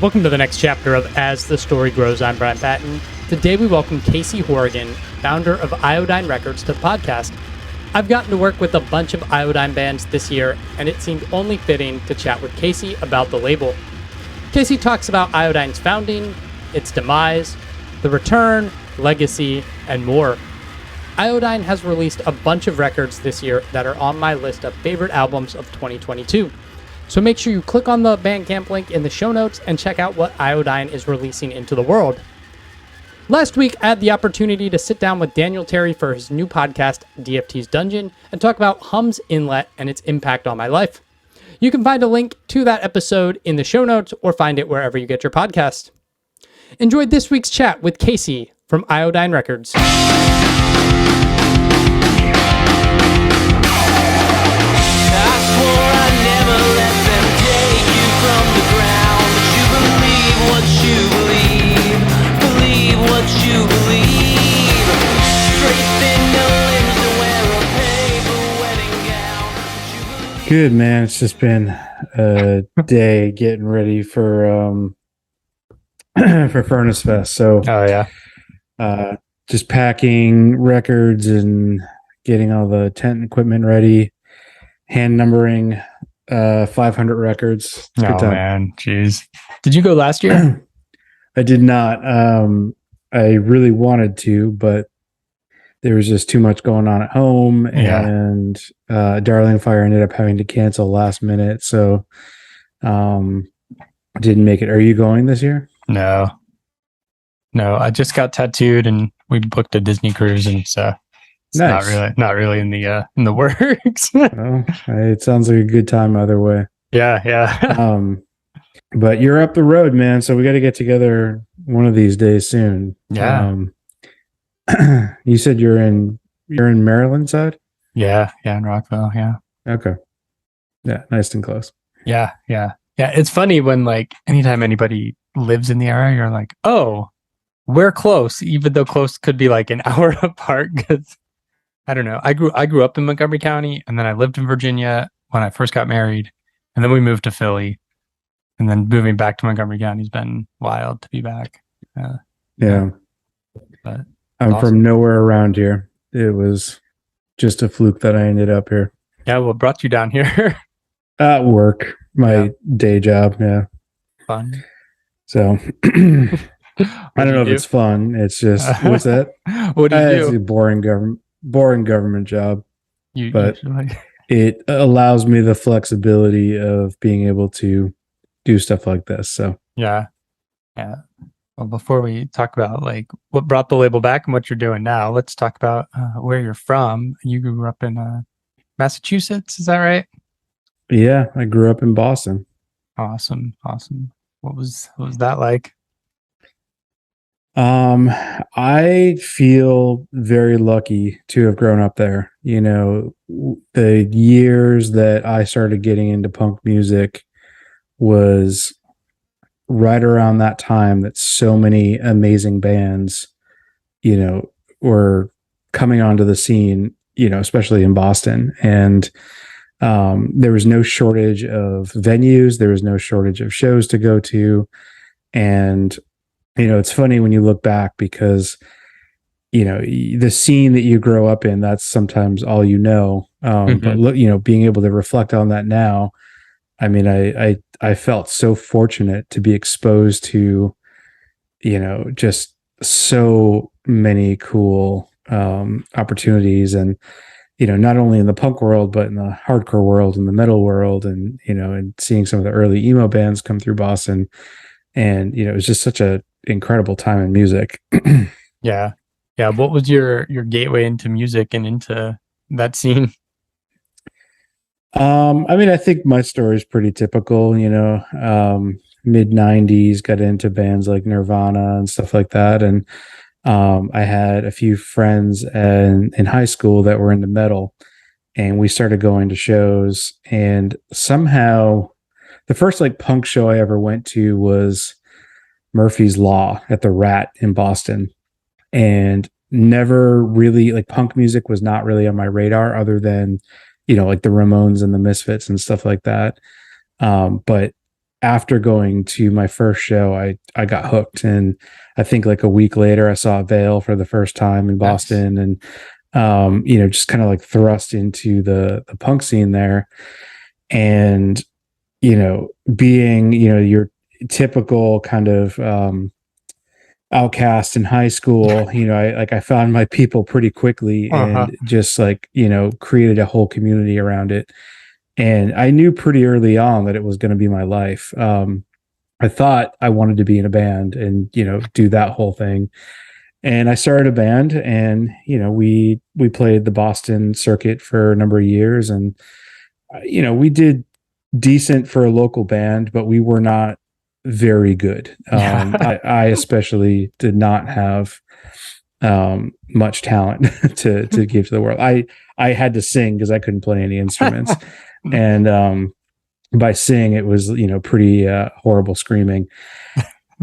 Welcome to the next chapter of As the Story Grows. I'm Brian Patton. Today we welcome Casey Horrigan, founder of Iodine Records, to the podcast. I've gotten to work with a bunch of Iodine bands this year, and it seemed only fitting to chat with Casey about the label. Casey talks about Iodine's founding, its demise, the return, legacy, and more. Iodine has released a bunch of records this year that are on my list of favorite albums of 2022. So make sure you click on the Bandcamp link in the show notes and check out what Iodine is releasing into the world. Last week, I had the opportunity to sit down with Daniel Terry for his new podcast, DFT's Dungeon, and talk about Hum's Inlet and its impact on my life. You can find a link to that episode in the show notes or find it wherever you get your podcast. Enjoy this week's chat with Casey from Iodine Records. Good, man. It's just been a day getting ready for Furnace Fest. So, just packing records and getting all the tent equipment ready, hand numbering 500 records. Oh man, jeez. Did you go last year? I did not. I really wanted to, but there was just too much going on at home, and Darling Fire ended up having to cancel last minute, so didn't make it. Are you going this year? No. I just got tattooed, and we booked a Disney cruise, and so it's nice. not really in the works. Well, it sounds like a good time either way. Yeah. But you're up the road, man. So we got to get together one of these days soon. Yeah. You said you're in Maryland side? Yeah, in Rockville, yeah. Okay. Yeah, nice and close. Yeah. It's funny when anytime anybody lives in the area, you're like, oh, we're close, even though close could be an hour apart. Because I don't know. I grew up in Montgomery County, and then I lived in Virginia when I first got married, and then we moved to Philly, and then moving back to Montgomery County has been wild to be back. Yeah. But I'm awesome. from nowhere around here. It was just a fluke that I ended up here. Yeah, what brought you down here? At work, my day job. Yeah. Fun. So I don't know if it's fun. It's just, what's that? What do you do? It's a boring government job. But usually. It allows me the flexibility of being able to do stuff like this. So yeah. Well, before we talk about what brought the label back and what you're doing now, let's talk about where you're from. You grew up in Massachusetts, is that right? Yeah, I grew up in Boston. Awesome. What was that like? I feel very lucky to have grown up there. You know, the years that I started getting into punk music was right around that time that so many amazing bands, were coming onto the scene, especially in Boston. And there was no shortage of venues. There was no shortage of shows to go to. And, it's funny when you look back because, the scene that you grow up in, that's sometimes all you know. But look, being able to reflect on that now, I mean, I felt so fortunate to be exposed to, just so many cool opportunities, and not only in the punk world but in the hardcore world and the metal world, and and seeing some of the early emo bands come through Boston, and it was just such a incredible time in music. Yeah. What was your gateway into music and into that scene? I mean, I think my story is pretty typical, mid 90s, got into bands like Nirvana and stuff like that. And I had a few friends in high school that were into metal, and we started going to shows. And somehow the first punk show I ever went to was Murphy's Law at the Rat in Boston. And never really, punk music was not really on my radar other than, the Ramones and the Misfits and stuff like that. But after going to my first show, I got hooked, and I think like a week later, I saw Veil for the first time in Boston, and just kind of like thrust into the punk scene there, and being your typical kind of outcast in high school, I found my people pretty quickly, and just like created a whole community around it. And I knew pretty early on that it was going to be my life. I thought I wanted to be in a band and, do that whole thing. And I started a band, and, we played the Boston circuit for a number of years, and, we did decent for a local band, but we were not very good. I especially did not have much talent to give to the world. I had to sing because I couldn't play any instruments. And by sing, it was pretty horrible screaming.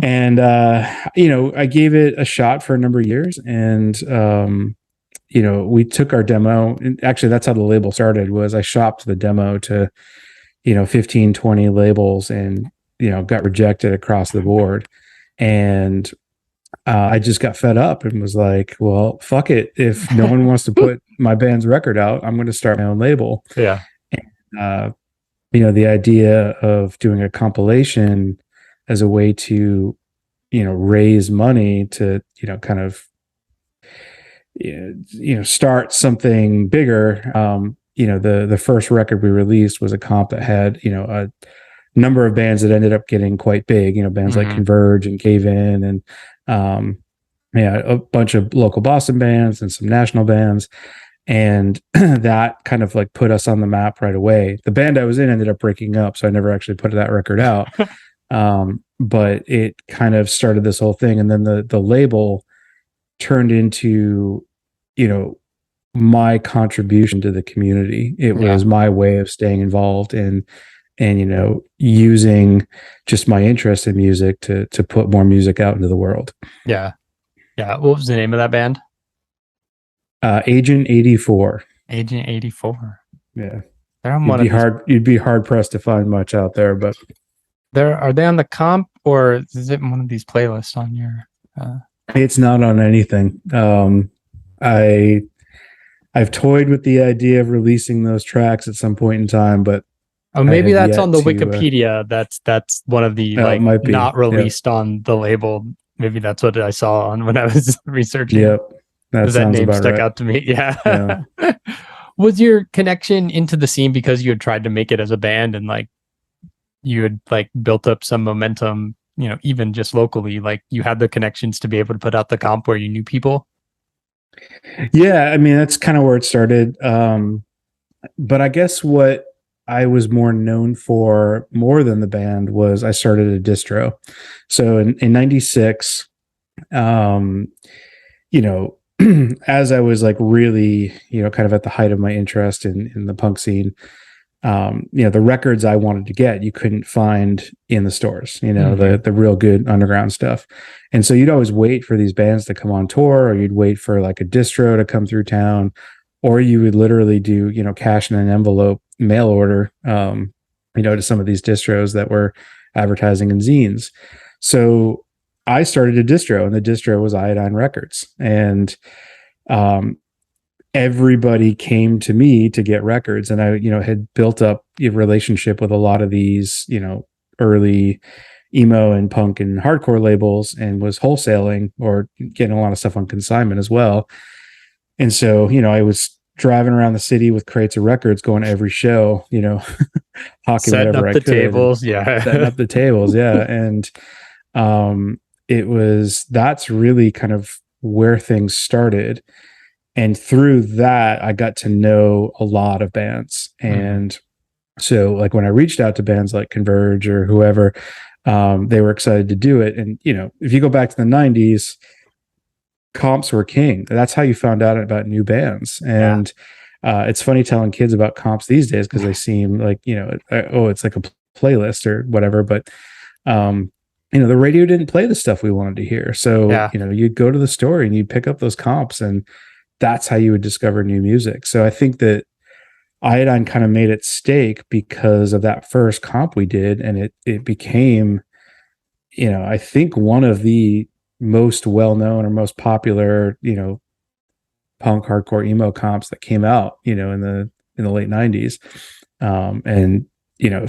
And I gave it a shot for a number of years, and we took our demo, and actually that's how the label started. Was I shopped the demo to 15, 20 labels, and got rejected across the board. And I just got fed up and was like, well, fuck it, if no one wants to put my band's record out, I'm going to start my own label. Yeah. The idea of doing a compilation as a way to, raise money to, kind of, start something bigger. The first record we released was a comp that had, a number of bands that ended up getting quite big, bands like Converge and Cave In, and, a bunch of local Boston bands and some national bands. And that kind of like put us on the map right away. The band I was in ended up breaking up, so I never actually put that record out. But it kind of started this whole thing. And then the label turned into, my contribution to the community. It was my way of staying involved and using just my interest in music to put more music out into the world. Yeah. What was the name of that band? Agent 84. Agent 84. Yeah. They're on you'd be hard pressed to find much out there, but are they on the comp, or is it one of these playlists on your It's not on anything. I've toyed with the idea of releasing those tracks at some point in time, but maybe that's on the Wikipedia. That's one of the not released on the label. Maybe that's what I saw on when I was researching. Yep. That name stuck out to me. Yeah. Was your connection into the scene because you had tried to make it as a band, and like you had like built up some momentum, even just locally, like you had the connections to be able to put out the comp where you knew people? Yeah. I mean, that's kind of where it started. But I guess what I was more known for more than the band was I started a distro. So in 96, as I was like really, kind of at the height of my interest in the punk scene, the records I wanted to get, you couldn't find in the stores, the real good underground stuff. And so you'd always wait for these bands to come on tour, or you'd wait for like a distro to come through town, or you would literally do, cash in an envelope mail order, to some of these distros that were advertising in zines. So I started a distro, and the distro was Iodine Records, and everybody came to me to get records. And I, had built up a relationship with a lot of these, early emo and punk and hardcore labels, and was wholesaling or getting a lot of stuff on consignment as well. And so, I was driving around the city with crates of records, going to every show, hawking setting whatever up I the could. tables, setting up the tables, yeah. And that's really kind of where things started. And through that, I got to know a lot of bands. And so like when I reached out to bands like Converge or whoever, they were excited to do it. And, if you go back to the 90s, comps were king. That's how you found out about new bands. And it's funny telling kids about comps these days because they seem like, it's like a playlist or whatever. But, the radio didn't play the stuff we wanted to hear. So, you'd go to the store and you'd pick up those comps, and that's how you would discover new music. So I think that Iodine kind of made its stake because of that first comp we did, and it became, I think one of the most well-known or most popular, punk hardcore emo comps that came out, in the late 90s. And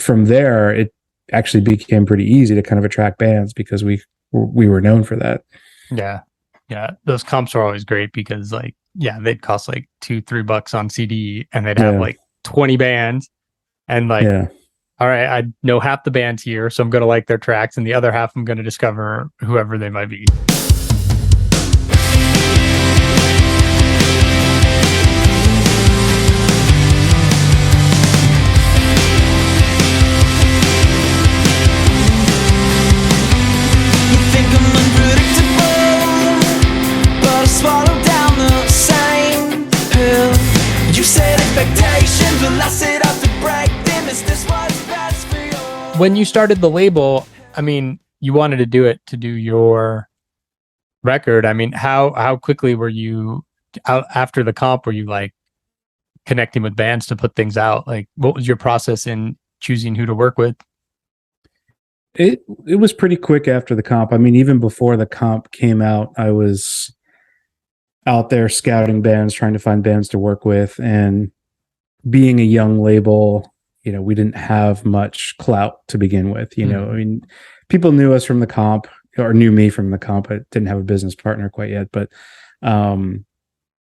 from there it actually became pretty easy to kind of attract bands because we were known for that. Yeah, those comps are always great because they'd cost like $2-3 on CD, and they'd have like 20 bands, and all right, I know half the bands here, so I'm gonna like their tracks, and the other half I'm gonna discover whoever they might be. When you started the label, I mean, you wanted to do it to do your record. I mean, how quickly were you out after the comp? Were you like connecting with bands to put things out? Like, what was your process in choosing who to work with? It was pretty quick after the comp. I mean, even before the comp came out, I was out there scouting bands, trying to find bands to work with, and being a young label, we didn't have much clout to begin with. I mean, people knew us from the comp, or knew me from the comp. I didn't have a business partner quite yet, but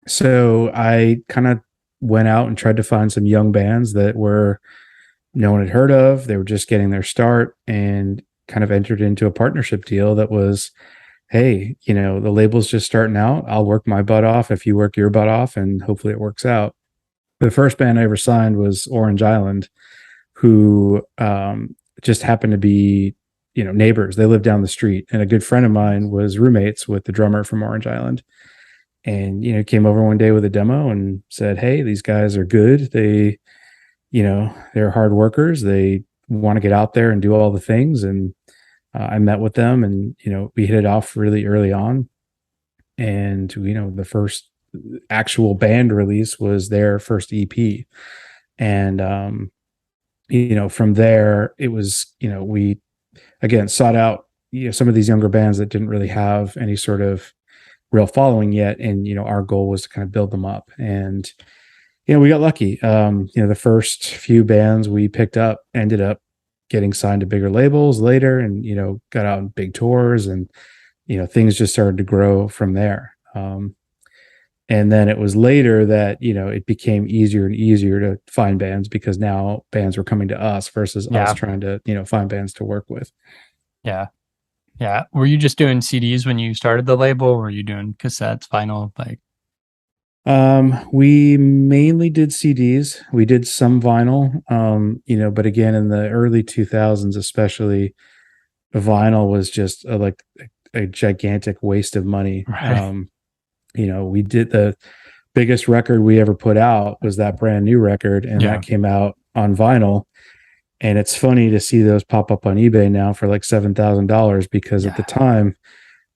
so I kind of went out and tried to find some young bands that no one had heard of. They were just getting their start, and kind of entered into a partnership deal that was, hey, the label's just starting out. I'll work my butt off if you work your butt off, and hopefully it works out. The first band I ever signed was Orange Island, who just happened to be, neighbors. They lived down the street, and a good friend of mine was roommates with the drummer from Orange Island. And, came over one day with a demo and said, hey, these guys are good. They, they're hard workers. They want to get out there and do all the things. And I met with them, and, we hit it off really early on. And, the first actual band release was their first EP. And, from there it was, we again sought out, some of these younger bands that didn't really have any sort of real following yet. And, our goal was to kind of build them up. And, we got lucky. The first few bands we picked up ended up getting signed to bigger labels later, and, got out on big tours, and, things just started to grow from there. And then it was later that, it became easier and easier to find bands, because now bands were coming to us versus us trying to, find bands to work with. Yeah. Yeah. Were you just doing CDs when you started the label? Or were you doing cassettes, vinyl? We mainly did CDs. We did some vinyl, but again, in the early 2000s, especially, vinyl was just a gigantic waste of money. Right. We did the biggest record we ever put out was that brand new record, and that came out on vinyl. And it's funny to see those pop up on eBay now for like $7,000, because at the time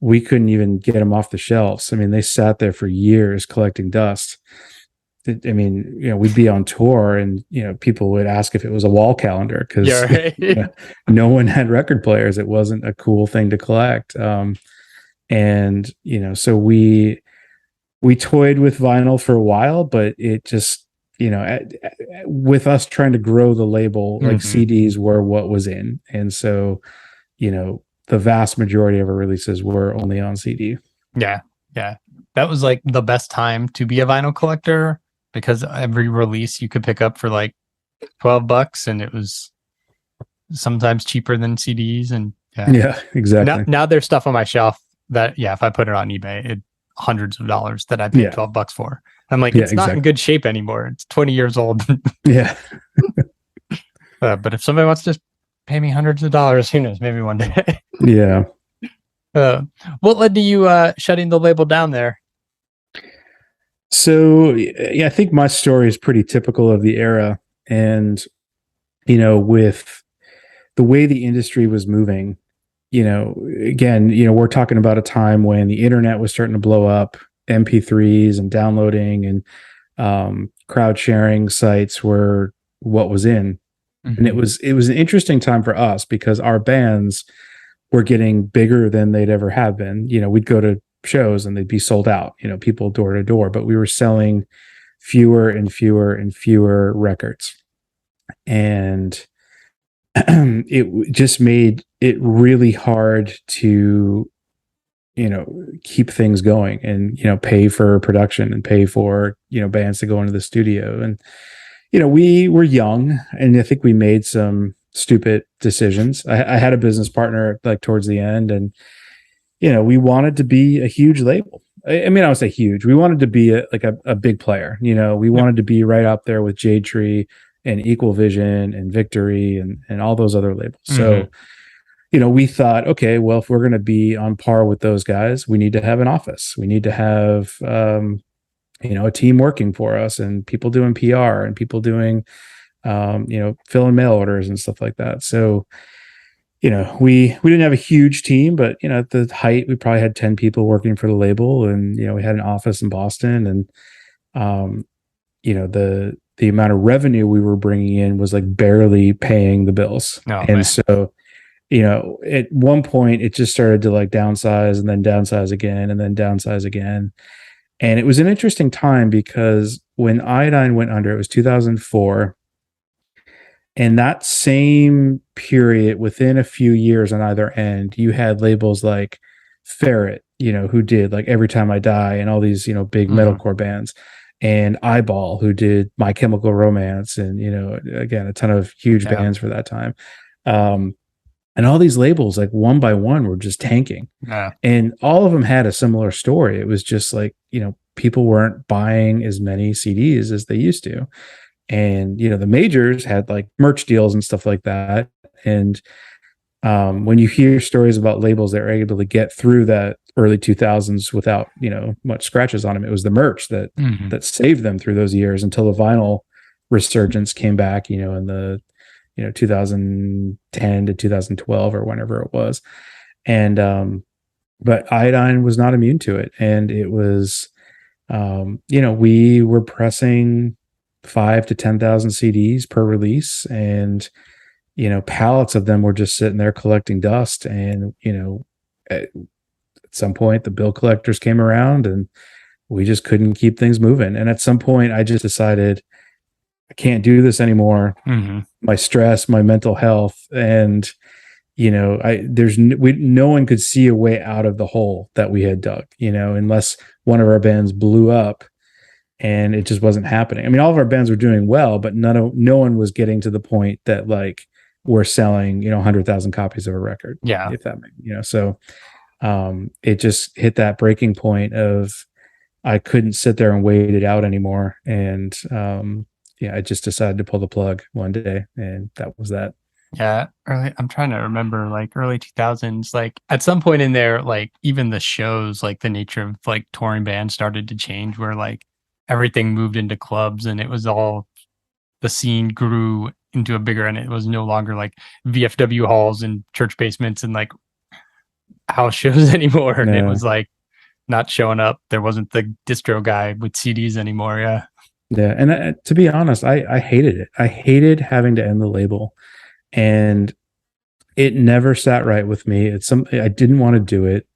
we couldn't even get them off the shelves. I mean, they sat there for years collecting dust. I mean, we'd be on tour, and, people would ask if it was a wall calendar, because no one had record players. It wasn't a cool thing to collect. And, so we toyed with vinyl for a while, but it just, with us trying to grow the label, like CDs were what was in. And so, the vast majority of our releases were only on CD. Yeah. Yeah. That was like the best time to be a vinyl collector, because every release you could pick up for like $12, and it was sometimes cheaper than CDs. And yeah, exactly. Now there's stuff on my shelf that, if I put it on eBay, hundreds of dollars that I paid $12 for. I'm like, it's not in good shape anymore. It's 20 years old. Yeah. But if somebody wants to pay me hundreds of dollars, who knows, maybe one day. Yeah. What led to you shutting the label down there? So, I think my story is pretty typical of the era. And, with the way the industry was moving, again, we're talking about a time when the internet was starting to blow up, MP3s and downloading, and crowd sharing sites were what was in. Mm-hmm. And it was an interesting time for us because our bands were getting bigger than they'd ever have been. We'd go to shows and they'd be sold out, people door to door, but we were selling fewer and fewer and fewer records. And it just made it really hard to, keep things going and, pay for production and pay for, bands to go into the studio. And, we were young and I think we made some stupid decisions. I had a business partner like towards the end, and, we wanted to be a huge label. I mean, I would say huge. We wanted to be a big player. We wanted to be right up there with Jade Tree and Equal Vision and Victory and all those other labels. So, we thought, okay, well, if we're going to be on par with those guys, we need to have an office. We need to have, a team working for us and people doing PR and people doing, filling mail orders and stuff like that. So, we didn't have a huge team, but, at the height, we probably had 10 people working for the label, and, we had an office in Boston, and, the amount of revenue we were bringing in was like barely paying the bills. So, at one point it just started to like downsize and then downsize again and then downsize again. And it was an interesting time because when Iodine went under, it was 2004. And that same period, within a few years on either end, you had labels like Ferret, who did like Every Time I Die and all these, big metalcore bands, and Eyeball, who did My Chemical Romance, and, again, a ton of huge bands for that time. And all these labels, like one by one, were just tanking. And all of them had a similar story. It was just like, people weren't buying as many CDs as they used to. And, the majors had like merch deals and stuff like that. And when you hear stories about labels that are able to get through that early 2000s without, much scratches on them, it was the merch that that saved them through those years until the vinyl resurgence came back, in the 2010 to 2012 or whenever it was. And but Iodine was not immune to it. And it was we were pressing 5,000 to 10,000 CDs per release, and pallets of them were just sitting there collecting dust. And at some point the bill collectors came around and we just couldn't keep things moving. And at some point I just decided I can't do this anymore. My stress, my mental health, and no one could see a way out of the hole that we had dug, unless one of our bands blew up, and it just wasn't happening. I mean, all of our bands were doing well, but no one was getting to the point that like we're selling, 100,000 copies of a record. Yeah. If that makes, so it just hit that breaking point of I couldn't sit there and wait it out anymore. And I just decided to pull the plug one day, and that was that. Yeah, I'm trying to remember, like early 2000s, like at some point in there, like even the shows, like the nature of like touring bands started to change, where like everything moved into clubs, and it was all, the scene grew into a bigger, and it was no longer like VFW halls and church basements and like house shows anymore. And it was like not showing up. There wasn't the distro guy with CDs anymore. Yeah. Yeah. And to be honest, I hated it. I hated having to end the label, and it never sat right with me. It's something I didn't want to do it.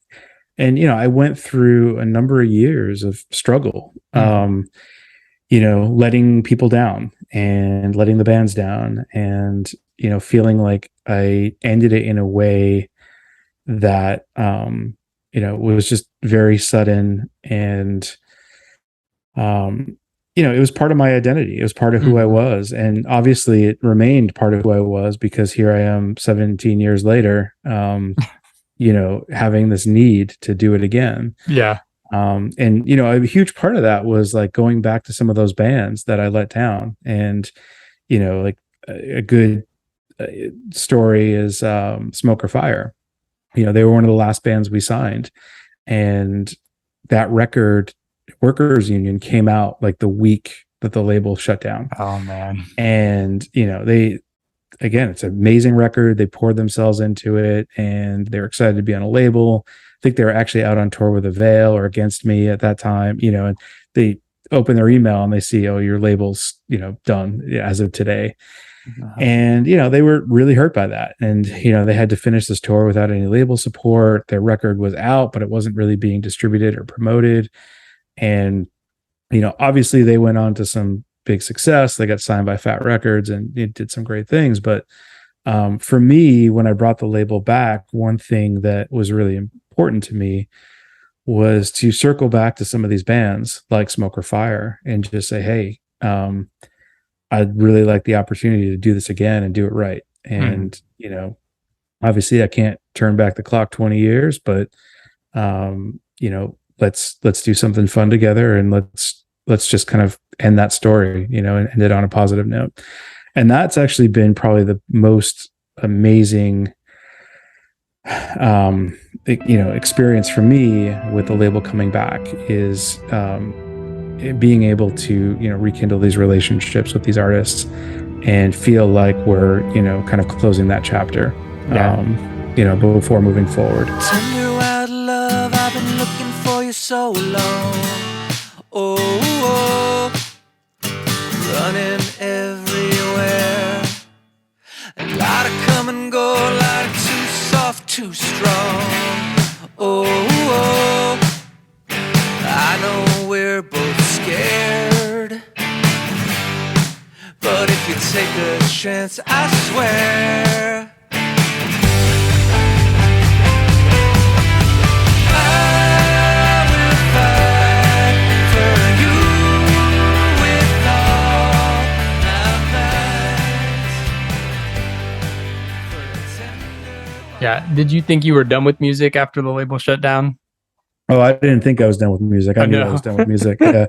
And, I went through a number of years of struggle, letting people down and letting the bands down, and, feeling like I ended it in a way that, was just very sudden. And, it was part of my identity. It was part of who I was. And obviously it remained part of who I was, because here I am 17 years later, having this need to do it again. Yeah. And, a huge part of that was like going back to some of those bands that I let down. And, like a good story is Smoke or Fire. They were one of the last bands we signed, and that record, Workers Union, came out like the week that the label shut down. Oh man. And it's an amazing record. They poured themselves into it, and they were excited to be on a label. I think they were actually out on tour with Avail or Against Me at that time, and open their email and they see, oh, your label's, done as of today. And, they were really hurt by that. And, they had to finish this tour without any label support. Their record was out, but it wasn't really being distributed or promoted. And, obviously they went on to some big success. They got signed by Fat Records and it did some great things. But for me, when I brought the label back, one thing that was really important to me was to circle back to some of these bands like Smoke or Fire and just say, hey, I'd really like the opportunity to do this again and do it right. And, obviously I can't turn back the clock 20 years, but, let's do something fun together and let's just kind of end that story, and end it on a positive note. And that's actually been probably the most amazing, experience for me with the label coming back is, being able to, rekindle these relationships with these artists and feel like we're, kind of closing that chapter, before moving forward. Tenderwild love, I've been looking for you so long. Oh, running everywhere. A lot of come and go, a lot of too soft, too strong. Oh, I know we're both scared, but if you take a chance, I swear I will fight for you with all my might. For a tender Yeah. Did you think you were done with music after the label shut down? Oh, I didn't think I was done with music. I knew I was done with music. Yeah.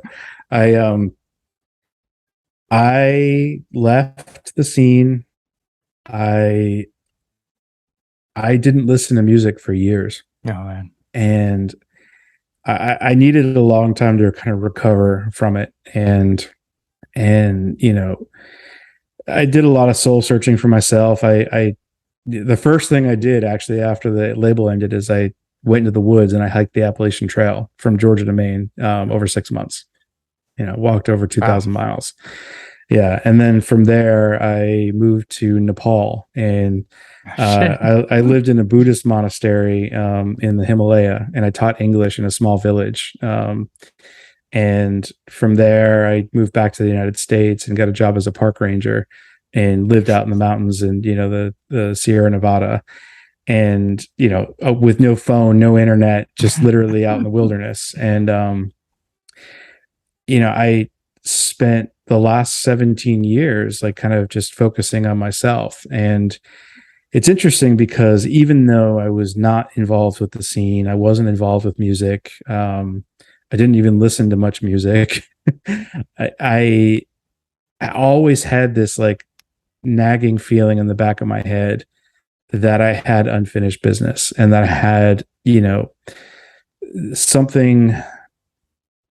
I left the scene. I didn't listen to music for years. Oh man. And I needed a long time to kind of recover from it. And I did a lot of soul searching for myself. The first thing I did actually after the label ended is I went into the woods and I hiked the Appalachian Trail from Georgia to Maine, over 6 months, walked over 2,000 miles. Yeah. And then from there, I moved to Nepal and I lived in a Buddhist monastery in the Himalaya, and I taught English in a small village. And from there, I moved back to the United States and got a job as a park ranger and lived out in the mountains in, the Sierra Nevada. And, with no phone, no internet, just literally out in the wilderness. And, I spent the last 17 years, like kind of just focusing on myself. And it's interesting because even though I was not involved with the scene, I wasn't involved with music. I didn't even listen to much music. I always had this like nagging feeling in the back of my head that I had unfinished business and that I had, something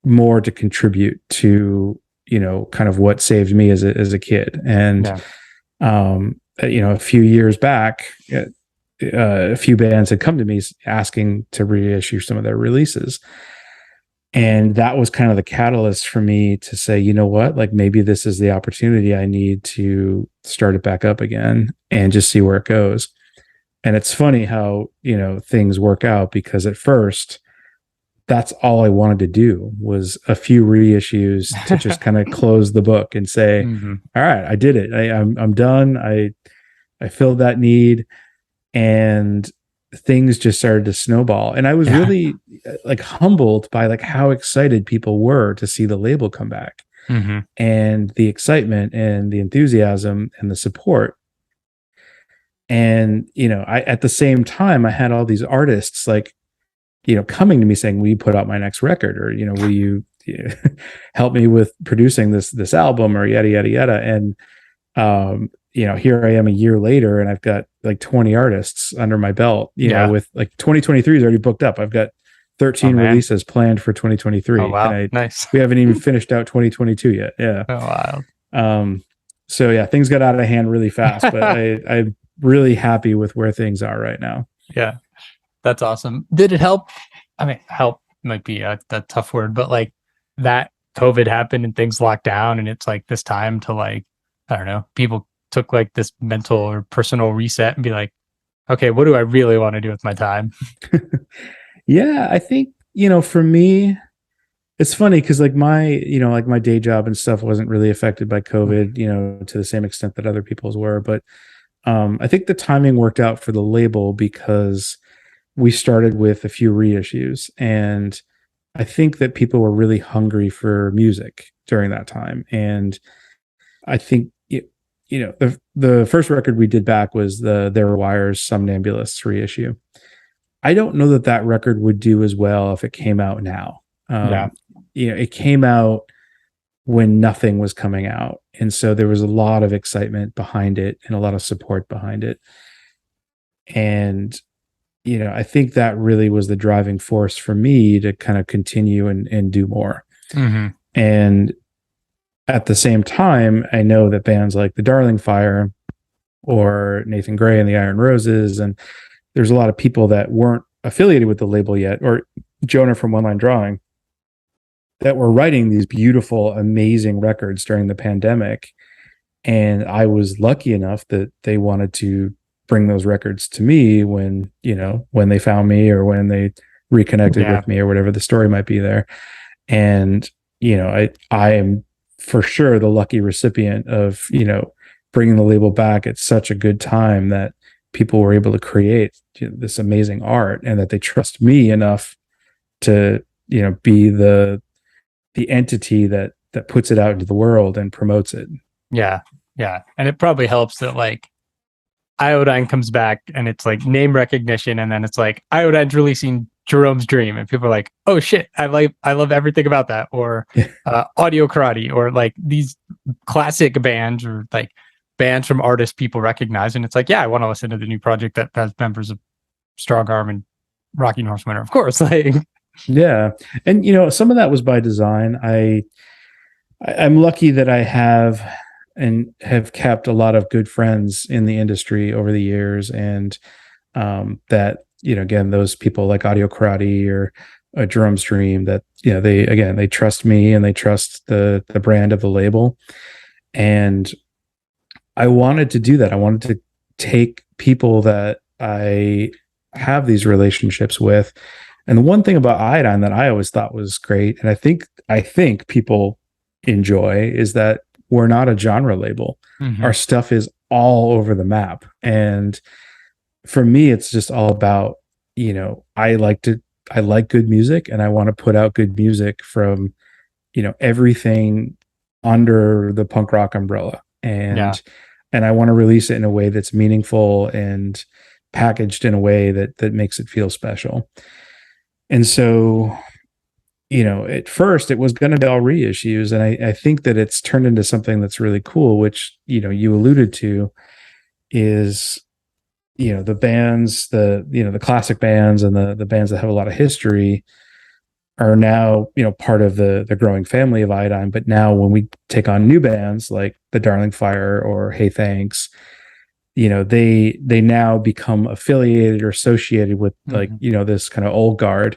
more to contribute to, kind of what saved me as a kid. And, a few years back, a few bands had come to me asking to reissue some of their releases. And that was kind of the catalyst for me to say, you know what, like maybe this is the opportunity I need to start it back up again and just see where it goes. And it's funny how, things work out, because at first that's all I wanted to do was a few reissues to just kind of close the book and say, all right, I did it. I'm done. I filled that need, and things just started to snowball. And I was really like humbled by like how excited people were to see the label come back, and the excitement and the enthusiasm and the support. And, at the same time, I had all these artists like, coming to me saying, will you put out my next record? Or, will you help me with producing this album, or yada, yada, yada. And, here I am a year later and I've got like 20 artists under my belt, with like 2023 is already booked up. I've got 13 releases planned for 2023. Oh, wow. And Nice. We haven't even finished out 2022 yet. Yeah. Oh, wow. So yeah, things got out of hand really fast, but I'm really happy with where things are right now. Yeah. That's awesome. Did it help? I mean, help might be a tough word, but like that COVID happened and things locked down, and it's like this time to like, I don't know, people took like this mental or personal reset and be like, okay, what do I really want to do with my time? Yeah, I think, for me, it's funny because like my day job and stuff wasn't really affected by COVID, to the same extent that other people's were. But I think the timing worked out for the label because we started with a few reissues, and I think that people were really hungry for music during that time. And I think the first record we did back was the There Were Wires Somnambulists reissue. I don't know that record would do as well if it came out now. It came out when nothing was coming out, and so there was a lot of excitement behind it and a lot of support behind it. And I think that really was the driving force for me to kind of continue and do more. Mm-hmm. And at the same time, I know that bands like the Darling Fire or Nathan Gray and the Iron Roses, and there's a lot of people that weren't affiliated with the label yet, or Jonah from OneLineDrawing, that were writing these beautiful, amazing records during the pandemic. And I was lucky enough that they wanted to bring those records to me when they found me or when they reconnected with me or whatever the story might be there. And, I am for sure the lucky recipient of, bringing the label back at such a good time that people were able to create this amazing art, and that they trust me enough to, be the entity that puts it out into the world and promotes it. Yeah. Yeah. And it probably helps that like Iodine comes back and it's like name recognition. And then it's like Iodine's releasing Jerome's Dream, and people are like, oh shit, I love everything about that. Or Audio Karate, or like these classic bands, or like bands from artists people recognize. And it's like, yeah, I want to listen to the new project that has members of Strong Arm and Rocky Horse Winter, of course. Like, yeah. And, some of that was by design. I'm lucky that I have kept a lot of good friends in the industry over the years. And that, again, those people like Audio Karate or Jerome's Dream, that, they trust me and they trust the brand of the label. And I wanted to do that. I wanted to take people that I have these relationships with. And the one thing about Iodine that I always thought was great, and I think people enjoy, is that we're not a genre label. Mm-hmm. Our stuff is all over the map. And for me, it's just all about, I like good music, and I want to put out good music from, everything under the punk rock umbrella. And I want to release it in a way that's meaningful and packaged in a way that makes it feel special. And so, at first it was going to be all reissues. And I think that it's turned into something that's really cool, which, you alluded to, is, the bands, the classic bands and the bands that have a lot of history are now, part of the growing family of Iodine. But now when we take on new bands like the Darling Fire or Hey Thanks, they now become affiliated or associated with like, this kind of old guard.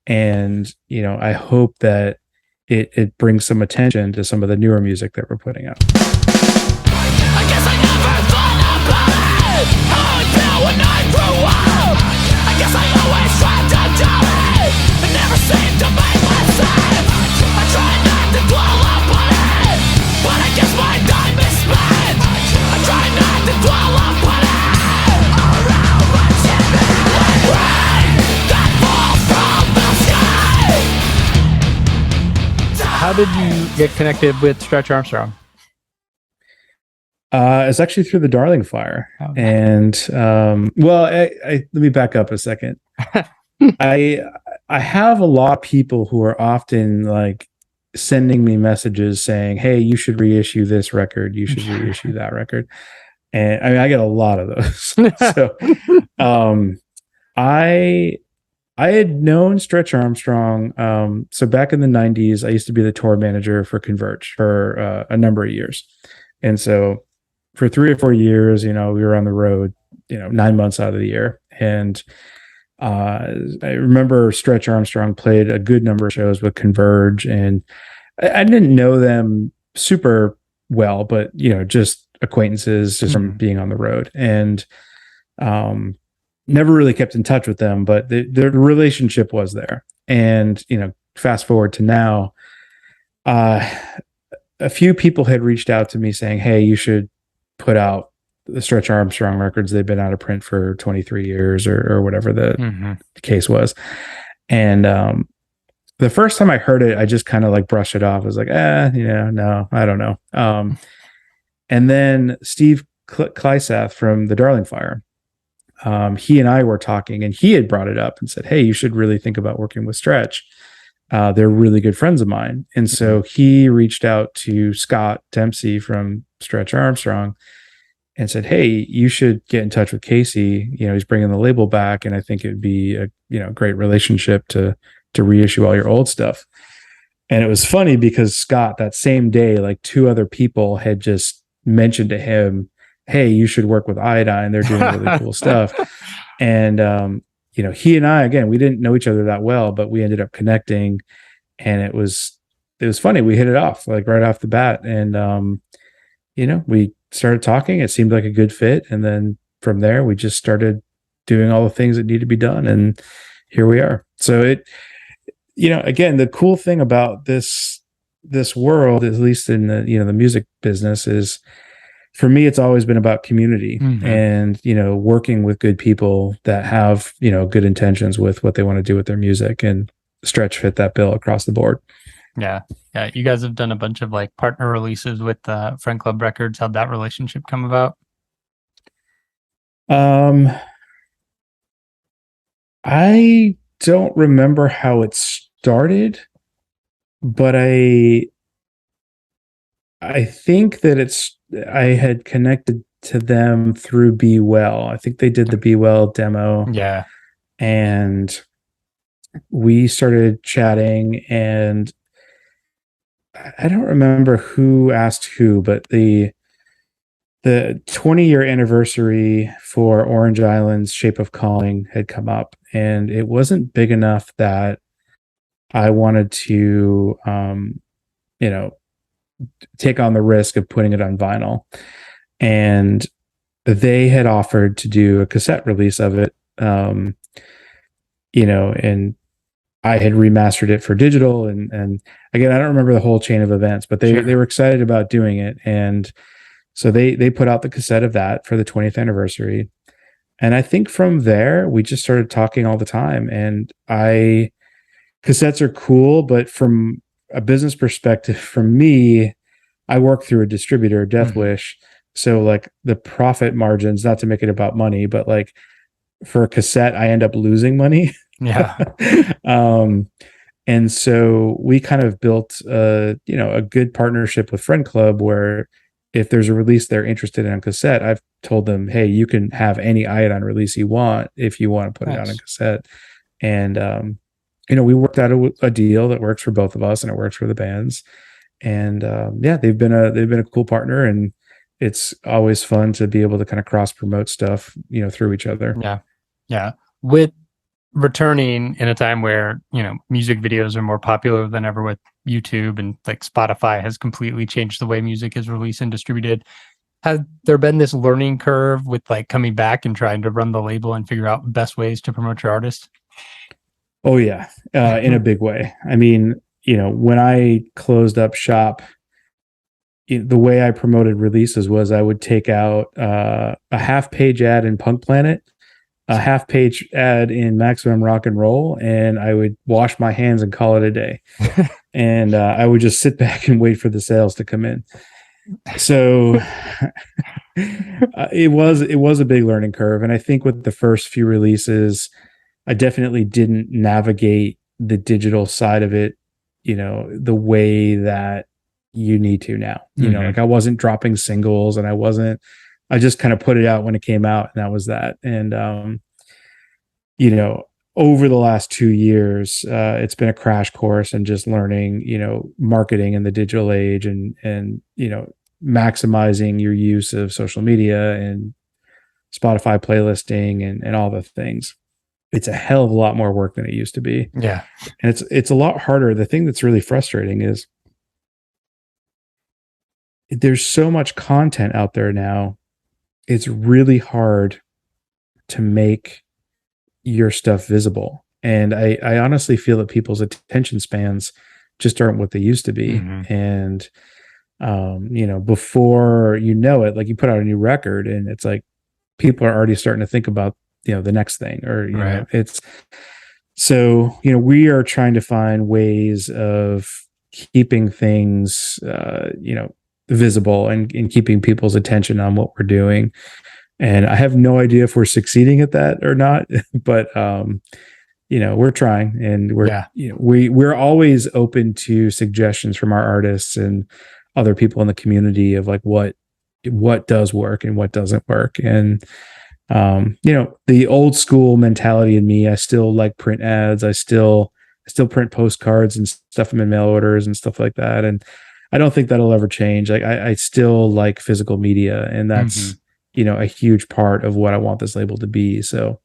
And, I hope that it brings some attention to some of the newer music that we're putting out. I guess I never thought about it, how I feel when I grew up. I guess I always tried to do it, but never seemed to make myself. I try not to dwell upon it, but I guess my time is spent. I try not to dwell upon it. Around my chimney, like rain that falls from the sky. how did you get connected with Stretch Armstrong? It's actually through the Darling Fire. Oh. And let me back up a second. I have a lot of people who are often like sending me messages saying, hey, you should reissue this record, you should reissue that record. And I mean, I get a lot of those. So I had known Stretch Armstrong. So back in the 90s, I used to be the tour manager for Converge for a number of years. And so for 3 or 4 years, we were on the road, 9 months out of the year. And I remember Stretch Armstrong played a good number of shows with Converge, and I didn't know them super well, but just acquaintances just from being on the road, and never really kept in touch with them, but the relationship was there. And fast forward to now, a few people had reached out to me saying, hey, you should put out the Stretch Armstrong records. They've been out of print for 23 years or whatever the case was. And the first time I heard it, I just kind of like brushed it off. I was like, no, I don't know. And then Steve Klysath from the Darling Fire, he and I were talking, and he had brought it up and said, hey, you should really think about working with Stretch. They're really good friends of mine. And so he reached out to Scott Dempsey from Stretch Armstrong and said, hey, you should get in touch with Casey. He's bringing the label back, and I think it'd be a great relationship to reissue all your old stuff. And it was funny because Scott, that same day, like 2 other people had just mentioned to him, hey, you should work with Iodine. They're doing really cool stuff. And he and I, again, we didn't know each other that well, but we ended up connecting, and it was funny. We hit it off like right off the bat, and we started talking. It seemed like a good fit, and then from there we just started doing all the things that need to be done, and here we are. So again, the cool thing about this world, at least in the music business, is for me, it's always been about community and, working with good people that have, good intentions with what they want to do with their music, and Stretch fit that bill across the board. Yeah. Yeah. You guys have done a bunch of like partner releases with Friend Club Records. How'd that relationship come about? I don't remember how it started, but I think that I had connected to them through Be Well. I think they did the Be Well demo. Yeah. And we started chatting, and I don't remember who asked who, but the 20-year anniversary for Orange Island's Shape of Calling had come up, and it wasn't big enough that I wanted to, take on the risk of putting it on vinyl. And they had offered to do a cassette release of it, and I had remastered it for digital. And again, I don't remember the whole chain of events, but they were excited about doing it. And so they put out the cassette of that for the 20th anniversary. And I think from there, we just started talking all the time. And cassettes are cool, but from a business perspective, for me, I work through a distributor, Death Wish. So like the profit margins, not to make it about money, but like for a cassette, I end up losing money. Yeah. And so we kind of built a good partnership with Friend Club, where if there's a release they're interested in on cassette, I've told them, hey, you can have any Iodine release you want if you want to put it on a cassette. And we worked out a deal that works for both of us, and it works for the bands. And they've been a cool partner, and it's always fun to be able to kind of cross promote stuff, through each other. Yeah. Yeah. With returning in a time where, music videos are more popular than ever with YouTube, and like Spotify has completely changed the way music is released and distributed. Has there been this learning curve with like coming back and trying to run the label and figure out best ways to promote your artist? Oh yeah. In a big way. I mean, when I closed up shop, the way I promoted releases was I would take out a half-page ad in Punk Planet, a half-page ad in Maximum Rock and Roll, and I would wash my hands and call it a day. And I would just sit back and wait for the sales to come in. So it was a big learning curve. And I think with the first few releases, I definitely didn't navigate the digital side of it, the way that you need to now. Like I wasn't dropping singles, and I just kind of put it out when it came out, and that was that. And over the last 2 years, it's been a crash course in just learning, marketing in the digital age, and maximizing your use of social media and Spotify playlisting and all the things. It's a hell of a lot more work than it used to be. Yeah. And it's a lot harder. The thing that's really frustrating is there's so much content out there now. It's really hard to make your stuff visible. And I honestly feel that people's attention spans just aren't what they used to be. Mhm. And, before you know it, like you put out a new record and it's like people are already starting to think about, the next thing, or, Right. it's so, we are trying to find ways of keeping things, visible and keeping people's attention on what we're doing. And I have no idea if we're succeeding at that or not, but, we're trying, and we're always open to suggestions from our artists and other people in the community of like what does work and what doesn't work. And, the old school mentality in me, I still like print ads. I still print postcards and stuff them in mail orders and stuff like that. And I don't think that'll ever change. Like I still like physical media, and that's, a huge part of what I want this label to be. So,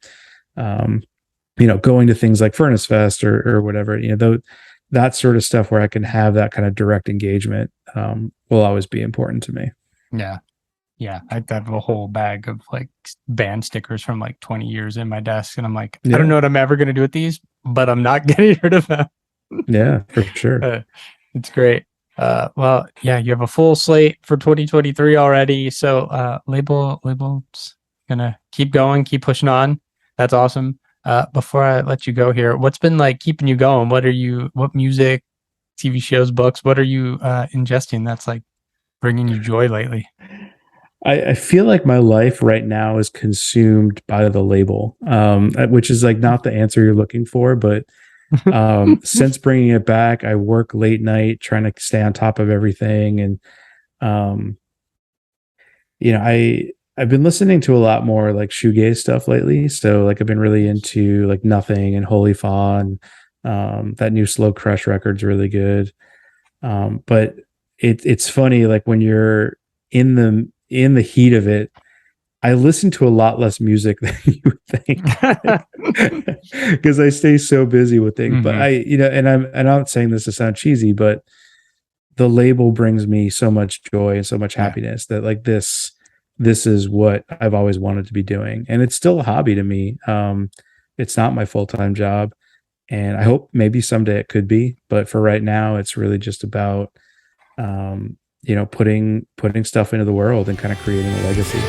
going to things like Furnace Fest or whatever, that sort of stuff where I can have that kind of direct engagement, will always be important to me. Yeah. Yeah. I have a whole bag of like band stickers from like 20 years in my desk. And I'm like, I don't know what I'm ever going to do with these, but I'm not getting rid of them. Yeah, for sure. It's great. Well, yeah, you have a full slate for 2023 already. So, label's gonna keep going, keep pushing on. That's awesome. Before I let you go here, what's been like keeping you going? What music, TV shows, books, what are you ingesting that's like bringing you joy lately? I feel like my life right now is consumed by the label, which is like not the answer you're looking for, but since bringing it back, I work late night trying to stay on top of everything. And, I've been listening to a lot more like shoegaze stuff lately. So like I've been really into like Nothing and Holy Fawn. That new Slow Crush record's really good. But it's funny, like when you're in the heat of it, I listen to a lot less music than you would think, because I stay so busy with things. But and I'm not saying this to sound cheesy, but the label brings me so much joy and so much happiness that like this is what I've always wanted to be doing. And it's still a hobby to me. It's not my full-time job, and I hope maybe someday it could be, but for right now, it's really just about, putting stuff into the world and kind of creating a legacy.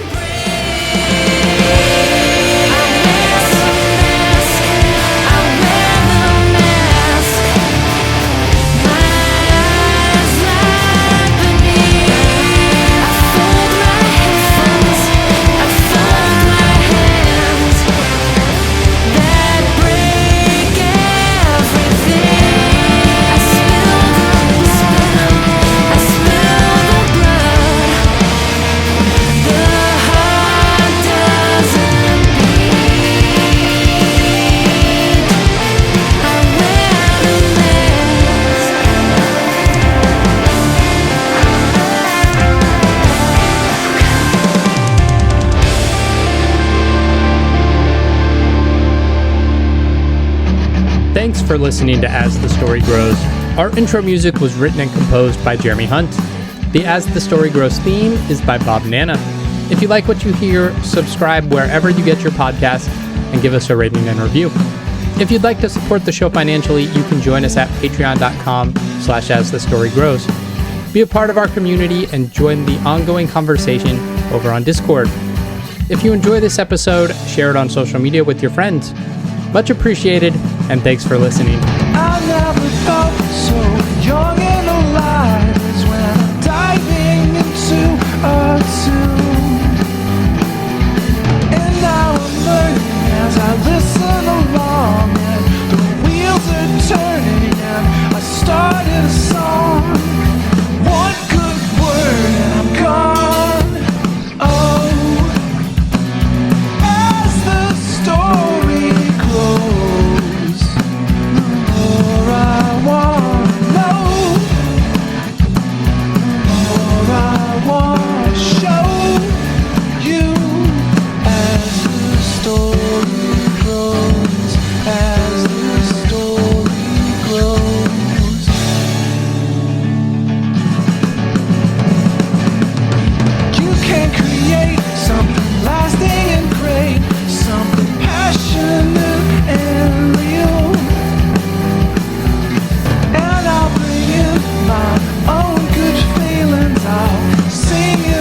Thanks for listening to As the Story Grows. Our intro music was written and composed by Jeremy Hunt. The As the Story Grows theme is by Bob Nana. If you like what you hear, subscribe wherever you get your podcasts and give us a rating and review. If you'd like to support the show financially, you can join us at patreon.com/asthestorygrows. Be a part of our community and join the ongoing conversation over on Discord. If you enjoy this episode, share it on social media with your friends. Much appreciated, and thanks for listening. I never felt so young and alive as when I'm diving into a tune. And now I'm learning as I listen along, and the wheels are turning, and I started a song. One good word and I'm gone. Oh, as the story grows, the more I want. sing